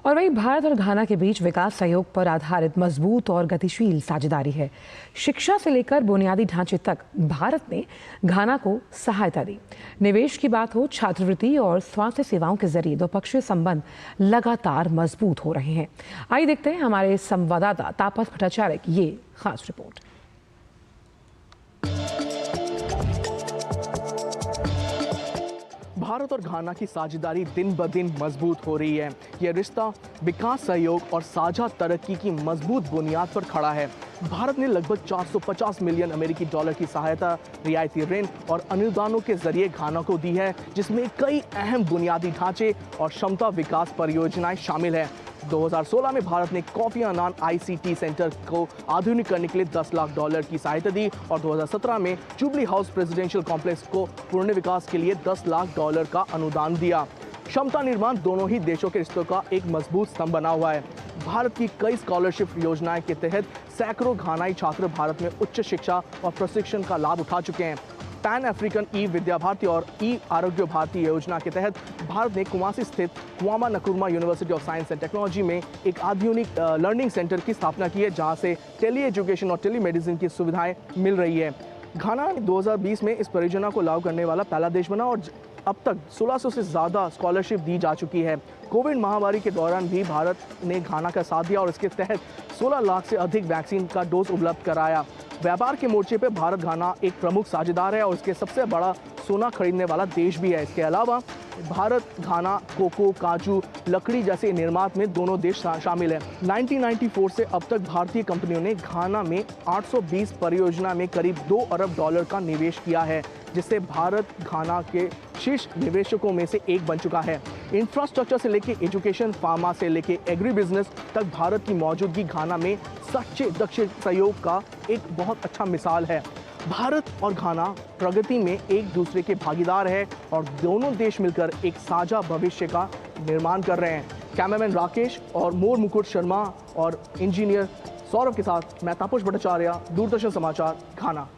और वहीं भारत और घाना के बीच विकास सहयोग पर आधारित मजबूत और गतिशील साझेदारी है। शिक्षा से लेकर बुनियादी ढांचे तक भारत ने घाना को सहायता दी। निवेश की बात हो, छात्रवृत्ति और स्वास्थ्य सेवाओं के जरिए द्विपक्षीय संबंध लगातार मजबूत हो रहे हैं। आइए देखते हैं हमारे संवाददाता तापस भट्टाचार्य की ये खास रिपोर्ट। भारत और घाना की साझेदारी दिन ब दिन मजबूत हो रही है। यह रिश्ता विकास सहयोग और साझा तरक्की की मजबूत बुनियाद पर खड़ा है। भारत ने लगभग 450 मिलियन अमेरिकी डॉलर की सहायता रियायती ऋण और अनुदानों के जरिए घाना को दी है, जिसमें कई अहम बुनियादी ढांचे और क्षमता विकास परियोजनाएं शामिल हैं। 2016 में भारत ने कोफी अन्नान ICT सेंटर को आधुनिक करने के लिए $10 लाख की सहायता दी और 2017 में जुबली हाउस प्रेसिडेंशियल कॉम्प्लेक्स को पूर्ण विकास के लिए $10 लाख का अनुदान दिया। क्षमता निर्माण दोनों ही देशों के रिश्तों का एक मजबूत स्तंभ बना हुआ है। भारत की कई स्कॉलरशिप योजनाएं के तहत सैकड़ों घानाई छात्र भारत में उच्च शिक्षा और प्रशिक्षण का लाभ उठा चुके हैं। पैन अफ्रीकन ई विद्या भारती और ई आरोग्य भारती योजना के तहत भारत ने कुमासी स्थित Kwame Nkrumah university of science and technology में एक आधुनिक लर्निंग सेंटर की स्थापना की है, जहां से टेली एजुकेशन और टेली मेडिसिन की सुविधाएं मिल रही है। घाना 2020 में इस परियोजना को लागू करने वाला पहला देश बना और अब तक 1600 से ज़्यादा स्कॉलरशिप दी जा चुकी है। कोविड महामारी के दौरान भी भारत ने घाना का साथ दिया और इसके तहत 16 लाख से अधिक वैक्सीन का डोज उपलब्ध कराया। व्यापार के मोर्चे पर भारत घाना एक प्रमुख साझेदार है और इसके सबसे बड़ा सोना खरीदने वाला देश भी है। इसके अलावा भारत घाना कोको, काजू, लकड़ी जैसे निर्मात में दोनों देश शामिल है। 1994 से अब तक भारतीय कंपनियों ने घाना में 820 परियोजना में करीब $2 अरब का निवेश किया है, जिससे भारत घाना के शीर्ष निवेशकों में से एक बन चुका है। इंफ्रास्ट्रक्चर से लेकर एजुकेशन, फार्मा से लेकर एग्री बिजनेस तक भारत की मौजूदगी घाना में सच्चे दक्षिण सहयोग का एक बहुत अच्छा मिसाल है। भारत और घाना प्रगति में एक दूसरे के भागीदार है और दोनों देश मिलकर एक साझा भविष्य का निर्माण कर रहे हैं। कैमरामैन राकेश और मोर मुकुट शर्मा और इंजीनियर सौरभ के साथ मैं तापस भट्टाचार्य, दूरदर्शन समाचार, घाना।